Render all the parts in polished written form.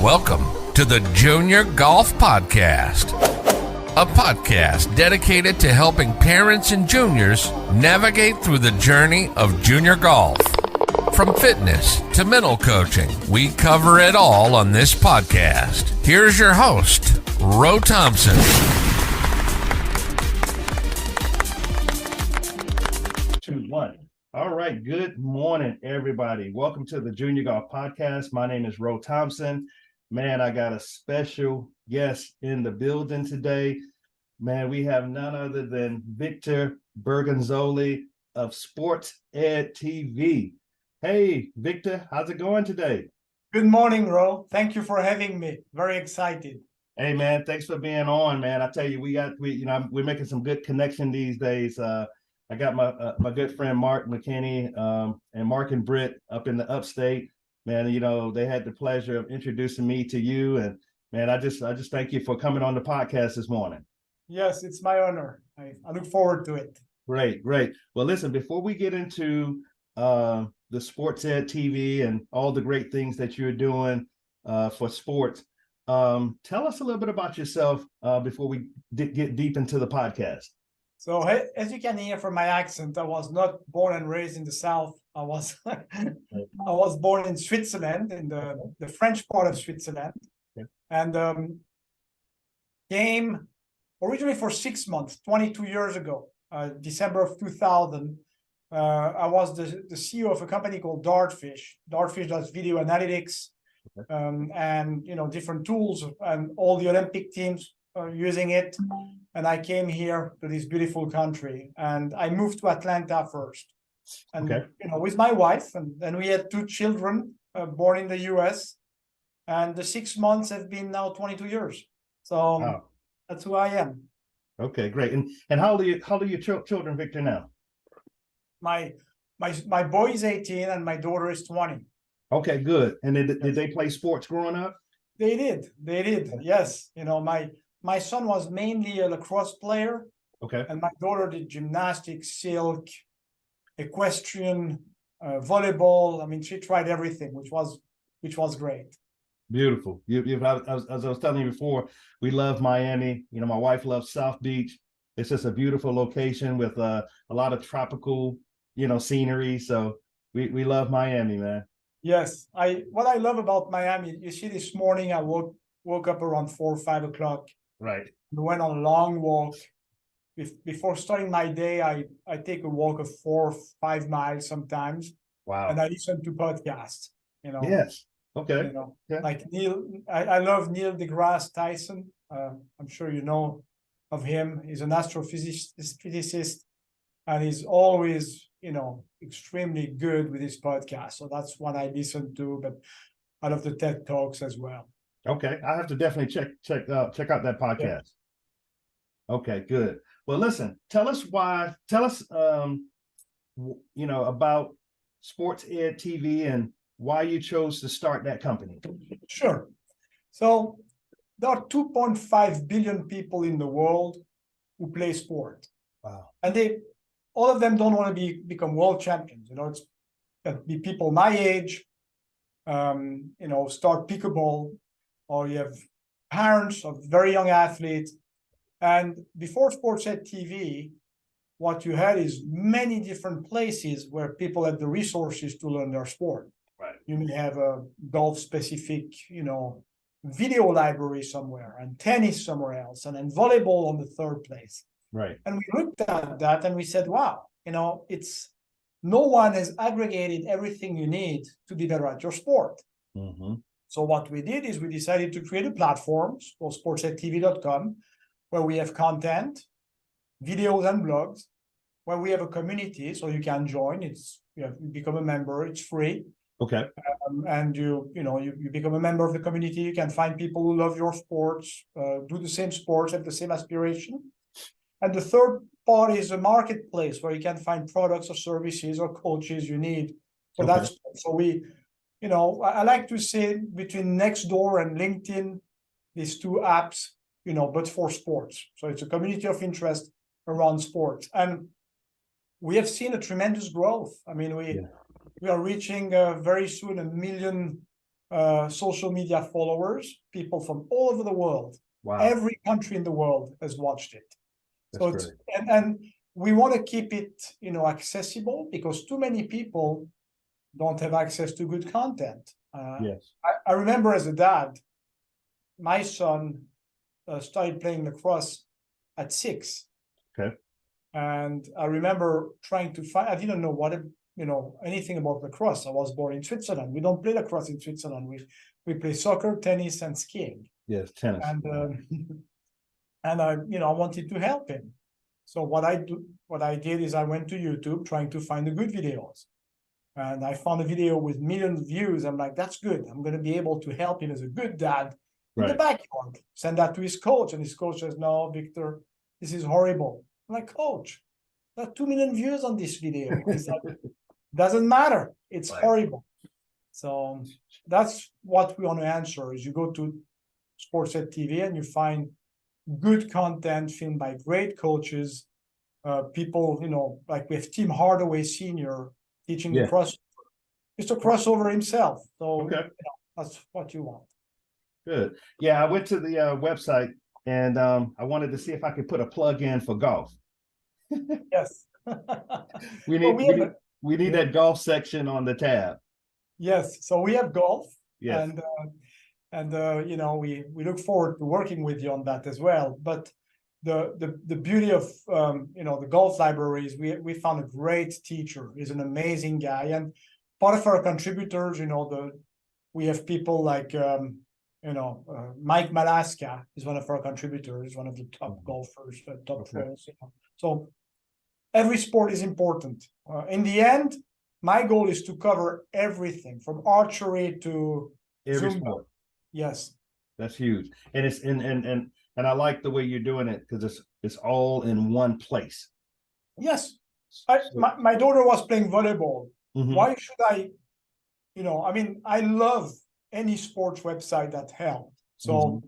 Welcome to the Junior Golf Podcast, a podcast dedicated to helping parents and juniors navigate through the journey of junior golf. From fitness to mental coaching, we cover it all on this podcast. Here's your host, Ro Thompson. All right, good morning, everybody. Welcome to the Junior Golf Podcast. My name is Ro Thompson. Man, I got a special guest in the building today. Man, we have none other than Victor Bergonzoli of Sports Ed TV. Hey, Victor, how's it going today? Good morning, Ro. Thank you for having me. Very excited. Hey, man, thanks for being on, man. I tell you, we're making some good connection these days. I got my good friend Mark McKinney and Mark and Britt up in the upstate. Man, you know, they had the pleasure of introducing me to you, and man, I just thank you for coming on the podcast this morning. Yes, it's my honor. I look forward to it. Great. Well, listen, before we get into the Sports Ed TV and all the great things that you're doing for sports, tell us a little bit about yourself before we get deep into the podcast. So, as you can hear from my accent, I was not born and raised in the South. I was born in Switzerland, in the French part of Switzerland, and came originally for 6 months, 22 years ago, December of 2000. I was the CEO of a company called Dartfish. Dartfish does video analytics and different tools, and all the Olympic teams are using it. And I came here to this beautiful country, and I moved to Atlanta first, and with my wife, and then we had 2 children born in the U.S. And the 6 months have been now 22 years. So That's who I am. Okay, great. And how old are your children, Victor, now? My boy is 18 and my daughter is 20. Okay, good. And did they play sports growing up? They did. Yes. My son was mainly a lacrosse player. Okay. And my daughter did gymnastics, silk, equestrian, volleyball. I mean, she tried everything, which was great. Beautiful. As I was telling you before, we love Miami. You know, my wife loves South Beach. It's just a beautiful location with a lot of tropical, scenery. So we love Miami, man. Yes. What I love about Miami, you see, this morning I woke up around 4 or 5 o'clock. Right. We went on a long walk. Before starting my day, I take a walk of 4 or 5 miles sometimes. Wow. And I listen to podcasts. Yes. Okay. Like Neil. I love Neil deGrasse Tyson. I'm sure you know of him. He's an astrophysicist, and he's always, extremely good with his podcast. So that's what I listen to. But I love the TED Talks as well. Okay, I have to definitely check out that podcast. Yeah. Okay, good. Well, listen, tell us about Sports Ed TV and why you chose to start that company. Sure. So there are 2.5 billion people in the world who play sport. Wow. And all of them don't want to become world champions. It's be people my age, start pickleball, or you have parents of very young athletes. And before Sports Ed TV, what you had is many different places where people had the resources to learn their sport. Right. You may have a golf-specific, video library somewhere, and tennis somewhere else, and then volleyball on the third place. Right. And we looked at that and we said, wow, no one has aggregated everything you need to be better at your sport. Mm-hmm. So what we did is we decided to create a platform called sportsedtv.com, where we have content, videos, and blogs, where we have a community, so you can join. You become a member. It's free. Okay. And you become a member of the community. You can find people who love your sports, do the same sports, have the same aspiration. And the third part is a marketplace where you can find products or services or coaches you need for that sport. So I like to say between Nextdoor and LinkedIn, these 2 apps, but for sports. So it's a community of interest around sports. And we have seen a tremendous growth. I mean, we are reaching very soon 1 million social media followers, people from all over the world. Wow. Every country in the world has watched it. That's So it's great. and we want to keep it, accessible, because too many people don't have access to good content. Yes. I remember as a dad, my son started playing lacrosse at 6. Okay. And I remember trying to find, I didn't know anything about lacrosse. I was born in Switzerland. We don't play lacrosse in Switzerland. We play soccer, tennis, and skiing. Yes, tennis. And and I wanted to help him. So what I did is I went to YouTube trying to find the good videos. And I found a video with millions of views. I'm like, that's good. I'm going to be able to help him as a good dad in the backyard. Send that to his coach. And his coach says, no, Victor, this is horrible. I'm like, coach, there are 2 million views on this video. He's like, doesn't matter. It's horrible. So that's what we want to answer is you go to Sportsnet TV and you find good content filmed by great coaches, people, like we have Tim Hardaway Sr. teaching the crossover. He's a crossover himself. So that's what you want. Good. Yeah, I went to the website and I wanted to see if I could put a plug in for golf. Yes. we need that golf section on the tab. Yes. So we have golf. Yes. And we look forward to working with you on that as well. But the beauty of the golf library is we found a great teacher. He's an amazing guy, and part of our contributors, we have people like Mike Malaska is one of our contributors, one of the top golfers, top pros. So every sport is important. In the end, my goal is to cover everything from archery to every Zumba. sport. Yes, that's huge, and it's and I like the way you're doing it because it's all in one place. Yes, my daughter was playing volleyball. Mm-hmm. Why should I? I love any sports website that help. So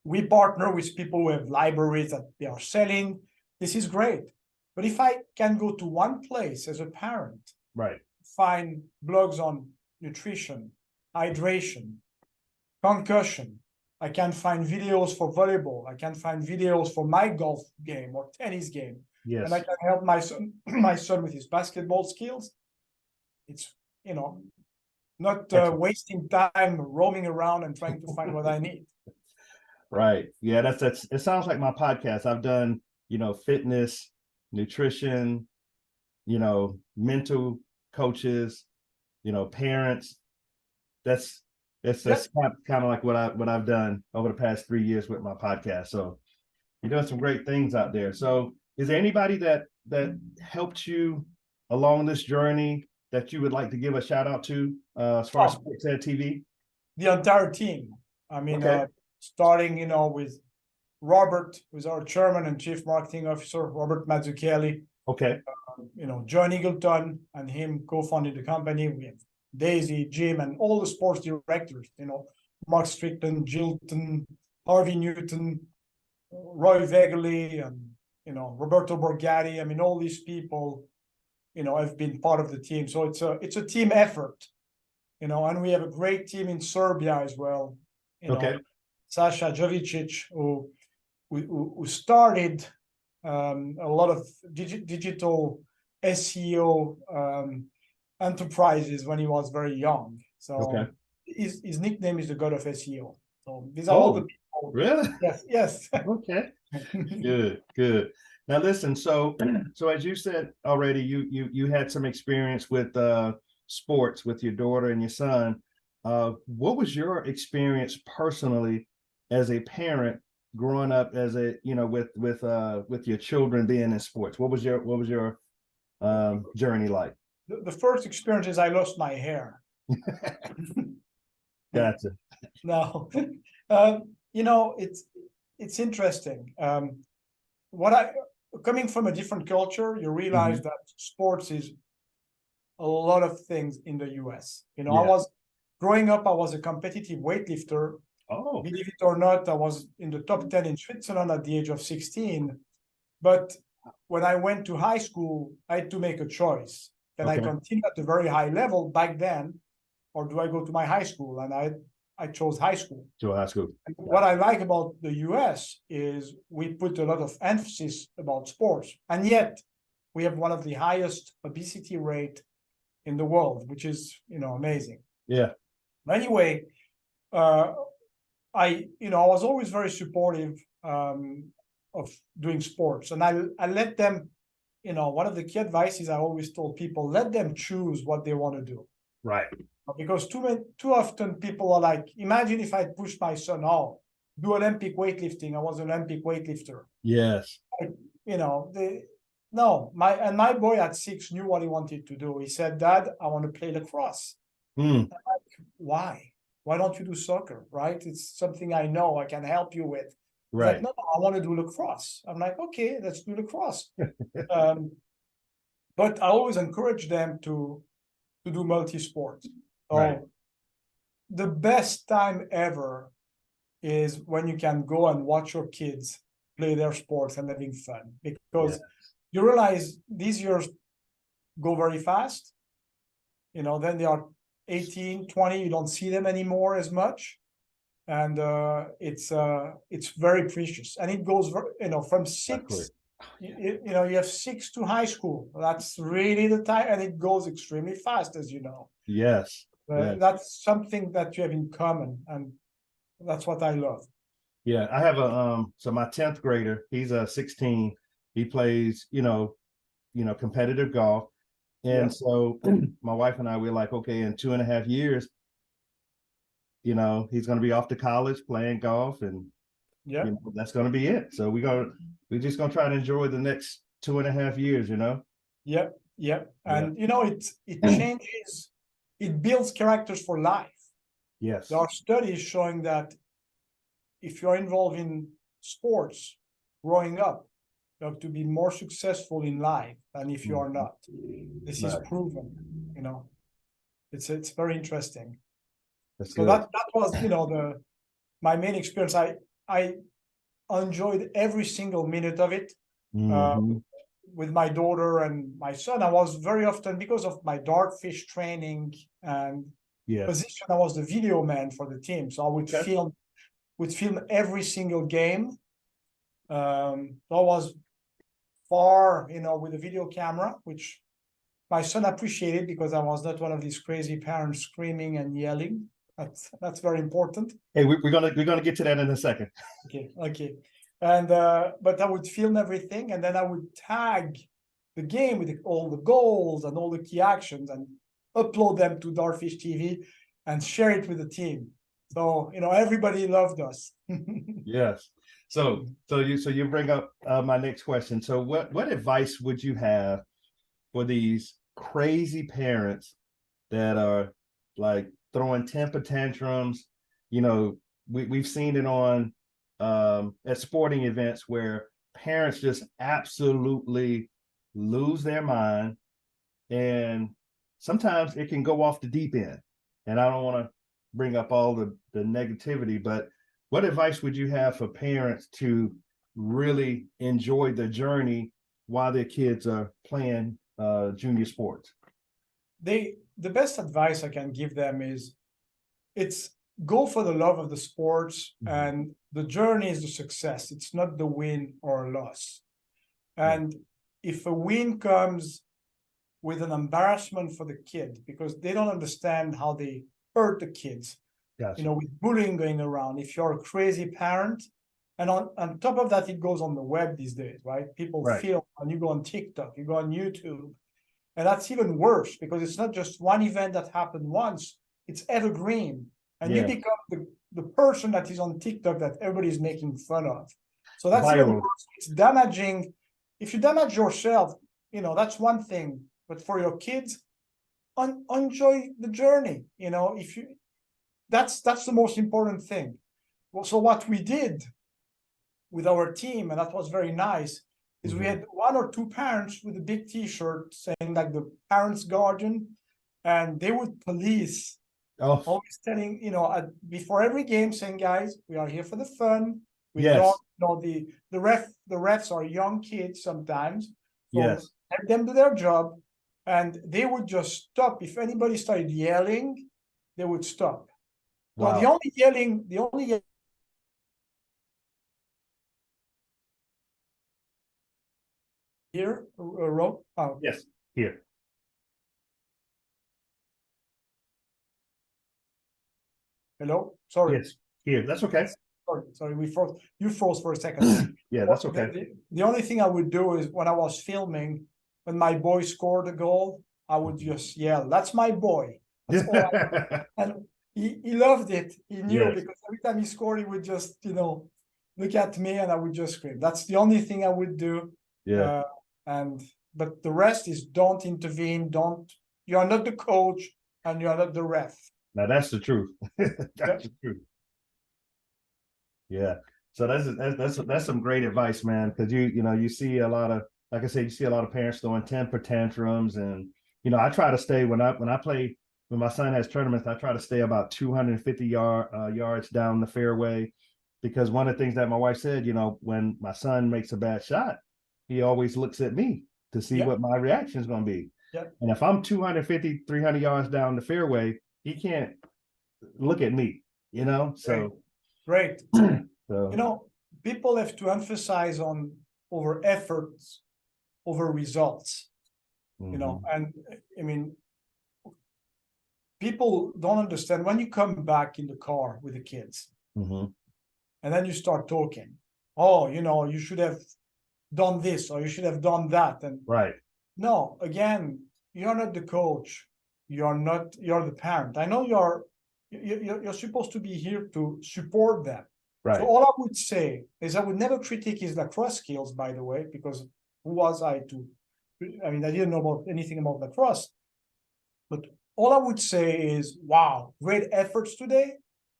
we partner with people who have libraries that they are selling. This is great. But if I can go to one place as a parent, find blogs on nutrition, hydration, concussion, I can find videos for volleyball, I can find videos for my golf game or tennis game. Yes. And I can help my son with his basketball skills. It's, not wasting time roaming around and trying to find what I need. Right. Yeah, that's it sounds like my podcast. I've done, fitness, nutrition, mental coaches, parents. That's kind of like what I've done over the past 3 years with my podcast. So you're doing some great things out there. So is there anybody that helped you along this journey that you would like to give a shout out to as far as Sportsnet TV? The entire team. Starting, with Robert, who's our chairman and chief marketing officer, Robert Mazzucchelli. Okay. John Eagleton and him co-founded the company. We have Daisy, Jim, and all the sports directors, Mark Strickland, Jilton, Harvey Newton, Roy Vegley, and, Roberto Borgatti. All these people, have been part of the team. So it's a team effort, and we have a great team in Serbia as well. Sasha Jovicic, who started a lot of digital SEO enterprises when he was very young. So his nickname is the God of SEO. So these are all the people. Really? Yes. Okay. Good. Now listen, so as you said already, you had some experience with sports with your daughter and your son. What was your experience personally as a parent growing up as a with your children being in sports? What was your journey like? The first experience is I lost my hair. Gotcha. No, it's interesting. Coming from a different culture, you realize that sports is a lot of things in the US. Growing up, I was a competitive weightlifter. Oh. Believe it or not, I was in the top 10 in Switzerland at the age of 16. But when I went to high school, I had to make a choice. Can I continue at a very high level back then? or do I go to my high school? And I chose high school. To high school. And what I like about the US is we put a lot of emphasis about sports, and yet we have one of the highest obesity rate in the world, which is, amazing. Yeah. Anyway, I was always very supportive of doing sports, and I let them, one of the key advices I always told people, let them choose what they want to do. Right. Because too often people are like, imagine if I pushed my son, do Olympic weightlifting. I was an Olympic weightlifter. Yes. My boy at 6 knew what he wanted to do. He said, Dad, I want to play lacrosse. Mm. Like, why? Why don't you do soccer? Right? It's something I know I can help you with. Right. Like, no, I want to do lacrosse. I'm like, okay, let's do lacrosse. But I always encourage them to do multi-sport. So Right. the best time ever is when you can go and watch your kids play their sports and having fun, because you realize these years go very fast. Then they are 18, 20, you don't see them anymore as much. And it's very precious. And it goes, from 6, you have 6 to high school. That's really the time, and it goes extremely fast, as you know. Yes. Yes. That's something that you have in common, and that's what I love. Yeah, I have so my 10th grader, he's 16. He plays, competitive golf. And so my wife and I, we're like, okay, in 2.5 years, he's going to be off to college playing golf, and that's going to be it. So we're just going to try to enjoy the next 2.5 years, Yep. And it changes, it builds characters for life. Yes. There are studies showing that if you're involved in sports growing up, you have to be more successful in life than if you are not. This is proven, it's very interesting. So that was, my main experience. I enjoyed every single minute of it. With my daughter and my son. I was very often, because of my dartfish training and position, I was the video man for the team. So I would film every single game. So I was far, with a video camera, which my son appreciated, because I was not one of these crazy parents screaming and yelling. That's very important. Hey, we're gonna get to that in a second. Okay. And but I would film everything, and then I would tag the game with all the goals and all the key actions, and upload them to Dartfish TV and share it with the team. So everybody loved us. Yes. So you bring up my next question. So what advice would you have for these crazy parents that are like throwing temper tantrums? We've seen it on at sporting events where parents just absolutely lose their mind, and sometimes it can go off the deep end. And I don't want to bring up all the negativity, but what advice would you have for parents to really enjoy the journey while their kids are playing junior sports? The best advice I can give them is, it's go for the love of the sports, and the journey is the success. It's not the win or loss. And if a win comes with an embarrassment for the kid, because they don't understand how they hurt the kids, with bullying going around, if you're a crazy parent, and on top of that, it goes on the web these days, right? People film, and you go on TikTok, you go on YouTube, and that's even worse, because it's not just one event that happened once, it's evergreen. And you become the person that is on TikTok that everybody's making fun of. So that's even worse. It's damaging. If you damage yourself, that's one thing. But for your kids, enjoy the journey. That's the most important thing. Well, so what we did with our team, and that was very nice, is we had 1 or 2 parents with a big T-shirt saying like the parents' guardian, and they would police. Always telling, before every game, saying, guys, we are here for the fun. We don't, the refs are young kids sometimes. So let them do their job. And they would just stop. If anybody started yelling, they would stop. Wow. So the only yelling here, Ro? Oh, Yes. Here. hello? Sorry. Yes. Here. That's okay. Sorry, you froze for a second. Yeah, that's okay. The only thing I would do is when I was filming, when my boy scored a goal, I would just yell, "That's my boy." That's all and he loved it. He knew Yes. because every time he scored, he would just, look at me and I would just scream. That's the only thing I would do. Yeah. But the rest is don't intervene. You are not the coach and you are not the ref. Now that's the truth. That's Yeah. the truth. Yeah. So that's some great advice, man. Because you see a lot of, like I said, you see a lot of parents throwing temper tantrums, and I try to stay when I play, when my son has tournaments, I try to stay about 250 yards down the fairway, because one of the things that my wife said, when my son makes a bad shot, he always looks at me to see what my reaction is going to be. Yeah. And if I'm 250, 300 yards down the fairway, he can't look at me, so. Great. So, People have to emphasize on over efforts, over results, mhm. and I mean, people don't understand when you come back in the car with the kids Mhm. and then you start talking, oh, you should have done this or you should have done that. And Right. no, again, you're not the coach. You're the parent. I know you're supposed to be here to support them. Right. So all I would say is I would never critique his lacrosse skills, by the way, because who was I to? I mean, I didn't know anything about lacrosse. But all I would say is, wow, great efforts today.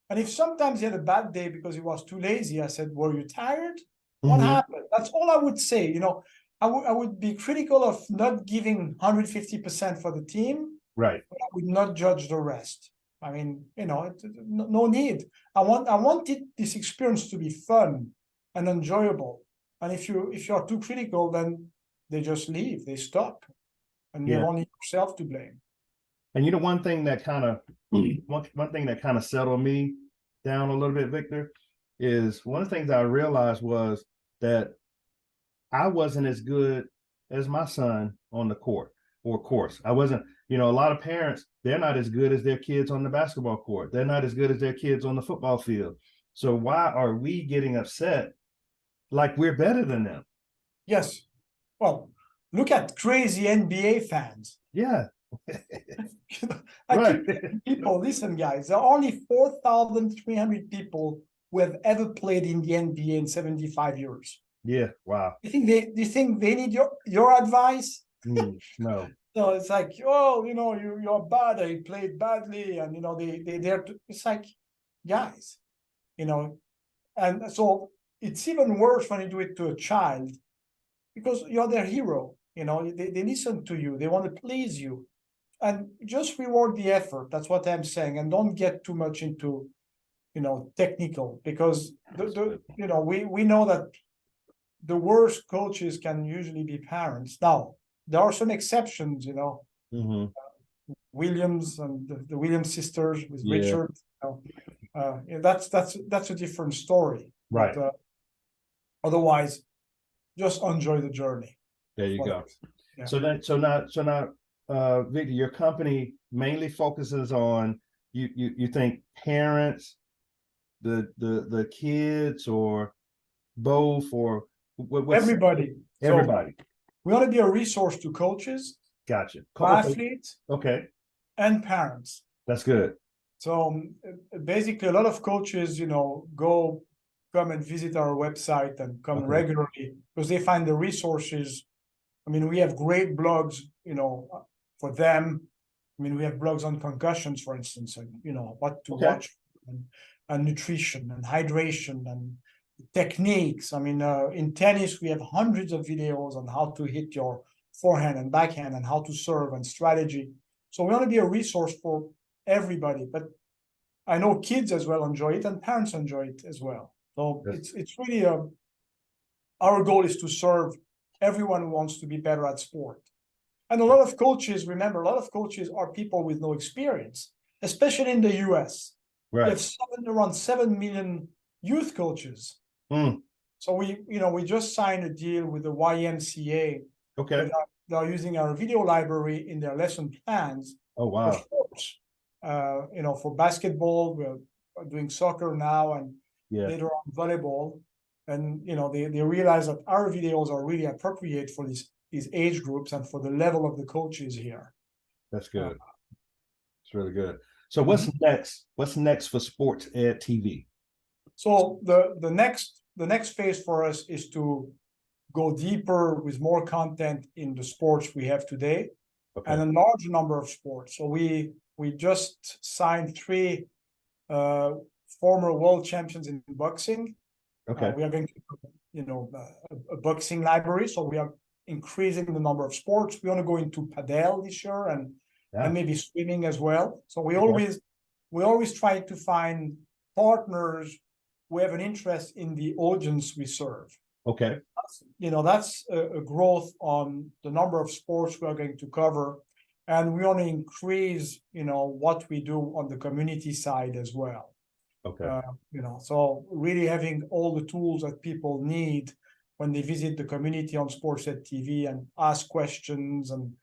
And if sometimes he had a bad day because he was too lazy, I said, were you tired? What Mhm. happened? That's all I would say. I would be critical of not giving 150% for the team, Right. but I would not judge the rest. I mean, no need. I wanted this experience to be fun and enjoyable. And if you're too critical, then they just leave, they stop, and you have Yeah. only yourself to blame. And one thing that kind of one thing that kind of settled me down a little bit, Victor, is one of the things I realized was that I wasn't as good as my son on the court or course. I wasn't, a lot of parents, they're not as good as their kids on the basketball court. They're not as good as their kids on the football field. So why are we getting upset like we're better than them? Yes. Well, look at crazy NBA fans. Yeah. I Right. keep telling people, listen, guys, there are only 4,300 people who have ever played in the NBA in 75 years. Yeah. Wow. Do you think they need your advice? No. So it's like, oh, you're bad. I played badly, and they're. It's like, guys, and so it's even worse when you do it to a child, because you're their hero. They listen to you. They want to please you, and just reward the effort. That's what I'm saying, and don't get too much into, technical, because we know that the worst coaches can usually be parents. Now, there are some exceptions, Mm-hmm. Williams and the Williams sisters with Yeah. Richard. That's a different story. Right. But otherwise, just enjoy the journey. There you go. Yeah. So now, Victor, your company mainly focuses on you think parents, the kids, or both, or what's Everybody. everybody? So we want to be a resource to coaches, Gotcha. athletes, Okay, and parents. that's good. So basically, a lot of coaches, come and visit our website and come regularly because they find the resources. I mean, we have great blogs, for them. I mean, we have blogs on concussions, for instance, and what to watch, and nutrition and hydration and techniques. I mean, in tennis, we have hundreds of videos on how to hit your forehand and backhand and how to serve and strategy. So we want to be a resource for everybody, but I know kids as well enjoy it and parents enjoy it as well. So it's really our goal is to serve everyone who wants to be better at sport. And a lot of coaches are people with no experience. especially in the US. We Right. have around 7 million youth coaches. Mm. So we just signed a deal with the YMCA. Okay. They are using our video library in their lesson plans Oh, for wow. sports. For basketball, we're doing soccer now, and Yeah. later on volleyball. And they realize that our videos are really appropriate for these age groups and for the level of the coaches here. That's good. It's really good. So what's next? What's next for Sports Ed TV? So the next phase for us is to go deeper with more content in the sports we have today, Okay. and a large number of sports. So we just signed 3 former world champions in boxing. Okay. We are going to a boxing library. So we are increasing the number of sports. We want to go into padel this year and maybe swimming as well. So we always try to find partners who have an interest in the audience we serve. Okay. That's a growth on the number of sports we are going to cover, and we want to increase what we do on the community side as well. Okay. So really having all the tools that people need when they visit the community on Sportsnet TV and ask questions and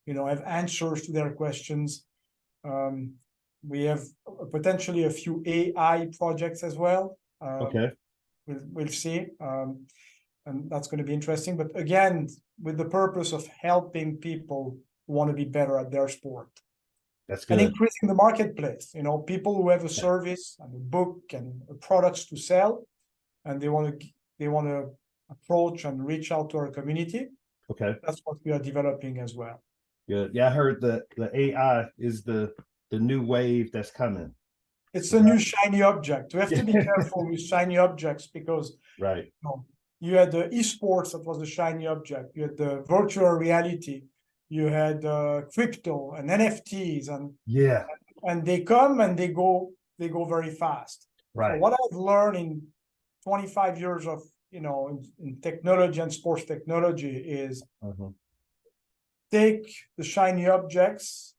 have answers to their questions. We have potentially a few AI projects as well. Okay. We'll see. And that's going to be interesting. But again, with the purpose of helping people who want to be better at their sport. That's good. And increasing the marketplace. People who have a service and a book and products to sell, and they want to approach and reach out to our community. Okay. That's what we are developing as well. Good. Yeah, I heard the AI is the new wave that's coming. It's a new shiny object. We have to be careful with shiny objects because right. You had the esports that was a shiny object. You had the virtual reality. You had crypto and NFTs, and they come and they go very fast. Right. So what I've learned in 25 years of in technology and sports technology is take the shiny objects,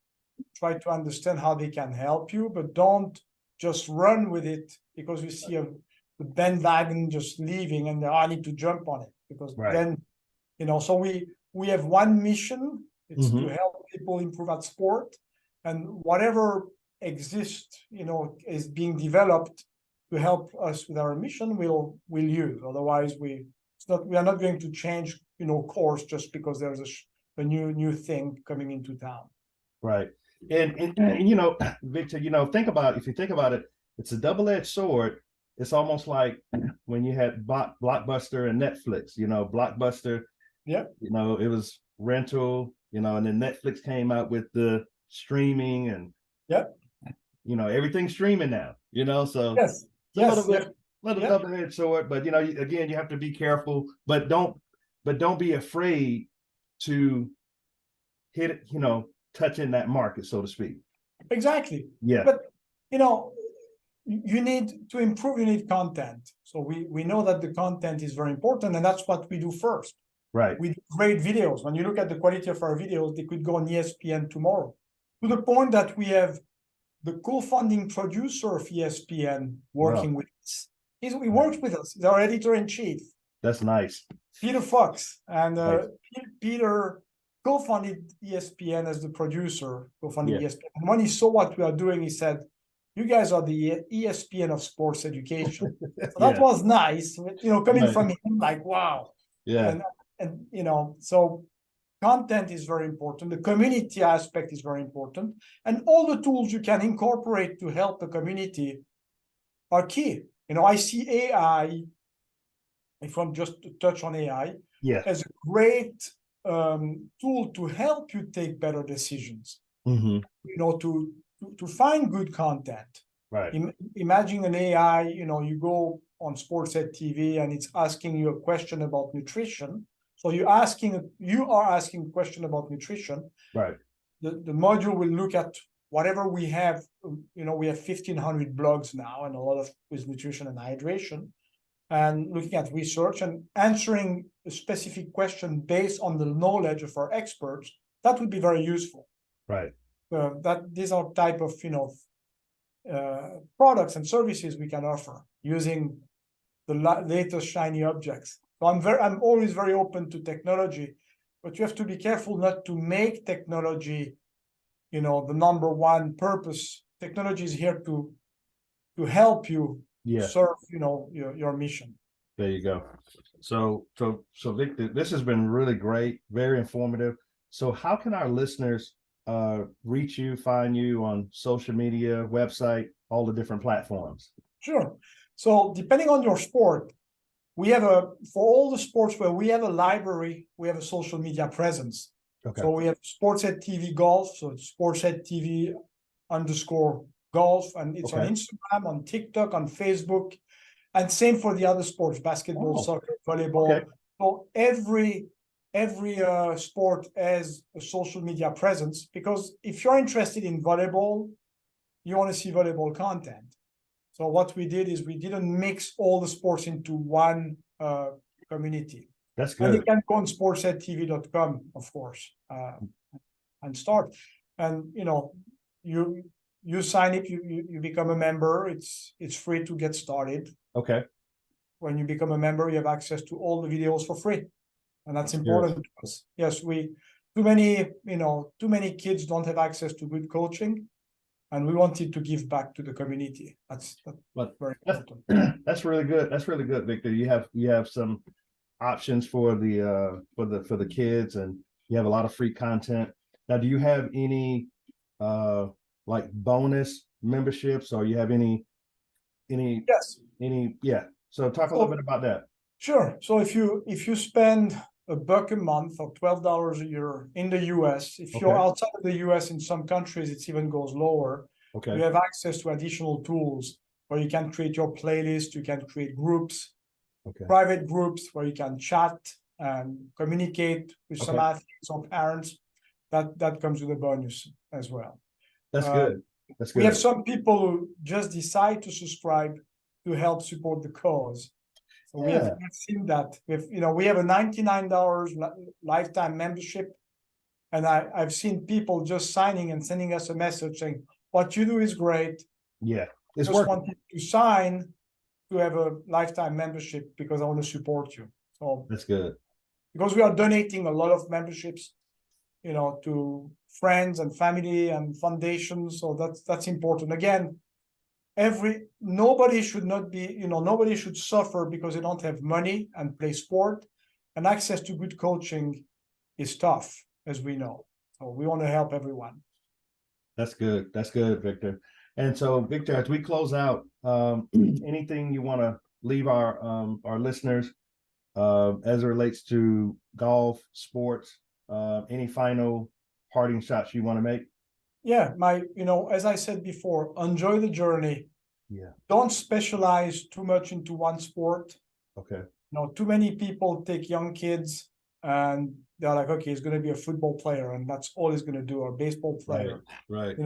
try to understand how they can help you, but don't just run with it because you see the bandwagon just leaving and I need to jump on it because then so we have one mission. It's to help people improve at sport, and whatever exists is being developed to help us with our mission we'll use. Otherwise we are not going to change course just because there's a new thing coming into town. Right. And Victor, if you think about it, it's a double-edged sword. It's almost like when you had Blockbuster and Netflix. Blockbuster, it was rental, and then Netflix came out with the streaming and everything's streaming now, so yes, little double-edged sword, but again, you have to be careful, but don't be afraid to hit it, touch in that market, so to speak. Exactly. Yeah. But you need to improve, you need content. So we know that the content is very important, and that's what we do first. Right. We do great videos. When you look at the quality of our videos, they could go on ESPN tomorrow, to the point that we have the co-founding producer of ESPN working with us. He works with us. He's our editor-in-chief. That's nice. Peter Fox. And Peter co-founded ESPN as the producer, co-founded ESPN. And when he saw what we are doing, he said, "You guys are the ESPN of sports education." So that was nice, coming from him, like, wow. Yeah. And so content is very important. The community aspect is very important. And all the tools you can incorporate to help the community are key. I see AI, if I'm just to touch on AI, as a great tool to help you take better decisions. To find good content. Right. Imagine an AI, you go on Sportsnet TV and it's asking you a question about nutrition. So you are asking a question about nutrition. Right. The module will look at whatever we have. We have 1,500 blogs now, and a lot of with nutrition and hydration, and looking at research and answering a specific question based on the knowledge of our experts. That would be very useful. Right. These are type of products and services we can offer using the latest shiny objects. So I'm always very open to technology, but you have to be careful not to make technology, the number one purpose. Technology is here to help you serve, your mission. There you go. So Victor, this has been really great, very informative. So how can our listeners reach you, find you on social media, website, all the different platforms? Sure. So depending on your sport, we have for all the sports where we have a library, we have a social media presence. Okay. So we have Sportshead TV Golf, so it's Sportshead TV _golf, and it's on Instagram, on TikTok, on Facebook, and same for the other sports, basketball, soccer, volleyball. Okay. So every sport has a social media presence, because if you're interested in volleyball, you want to see volleyball content. So what we did is we didn't mix all the sports into one community. That's good. And you can go on sportsettv.com, of course, and start. And you sign up, you become a member. It's free to get started. Okay. When you become a member, you have access to all the videos for free, and that's important to us. Yes, too many kids don't have access to good coaching, and we wanted to give back to the community. That's very important. That's really good. That's really good, Victor. You have some options for the kids, and you have a lot of free content. Now, do you have any like bonus memberships, or you have any? Yes. So talk a little bit about that. Sure. So if you spend $1 a month or $12 a year in the US, if you're outside of the US, in some countries it even goes lower. Okay. You have access to additional tools where you can create your playlist, you can create groups, private groups where you can chat and communicate with some athletes or parents. That comes with a bonus as well. That's good. That's good. We have some people who just decide to subscribe to help support the cause. So we have seen that. We have a $99 lifetime membership, and I've seen people just signing and sending us a message saying, "What you do is great. Yeah, it's just wanted to sign to have a lifetime membership because I want to support you." So that's good. Because we are donating a lot of memberships, to friends and family and foundations. So that's important. Again, nobody should suffer because they don't have money and play sport, and access to good coaching is tough, as we know. So we want to help everyone. That's good. That's good, Victor. And so, Victor, as we close out, anything you want to leave our listeners as it relates to golf, sports, any final parting shots you want to make? Yeah, as I said before, enjoy the journey. Yeah. Don't specialize too much into one sport. Okay. Too many people take young kids and they're like, okay, he's going to be a football player, and that's all he's going to do, or baseball player. Right.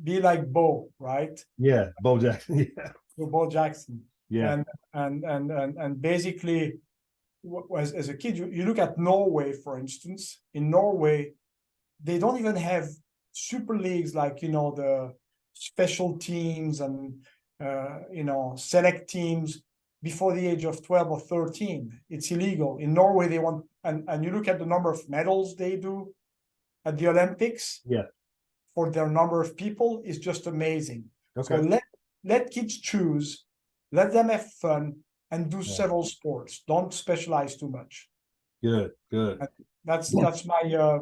Be like Bo, right? Yeah, Bo Jackson. Yeah. Bo Jackson. Yeah. And basically, as a kid, you look at Norway, for instance. In Norway, they don't even have super leagues like the special teams and select teams before the age of 12 or 13. It's illegal in Norway. They want, and you look at the number of medals they do at the Olympics. Yeah, for their number of people is just amazing. Okay. So let kids choose, let them have fun, and do several sports. Don't specialize too much. Good. And that's my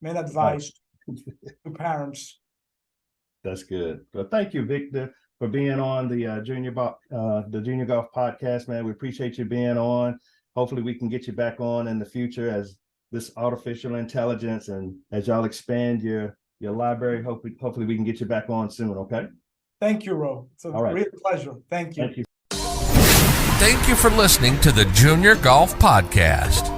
main advice to parents. That's good. Well, thank you, Victor, for being on the Junior Golf podcast, man. We appreciate you being on. Hopefully we can get you back on in the future as this artificial intelligence, and as y'all expand your library, hopefully we can get you back on soon. Okay. Thank you, Ro. It's a real pleasure. Thank you. Thank you. Thank you for listening to the Junior Golf Podcast.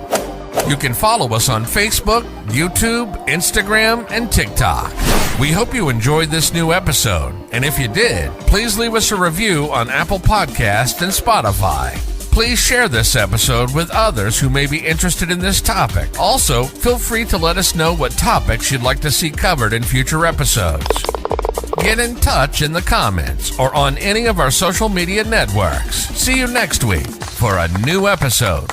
You can follow us on Facebook, YouTube, Instagram, and TikTok. We hope you enjoyed this new episode, and if you did, please leave us a review on Apple Podcasts and Spotify. Please share this episode with others who may be interested in this topic. Also, feel free to let us know what topics you'd like to see covered in future episodes. Get in touch in the comments or on any of our social media networks. See you next week for a new episode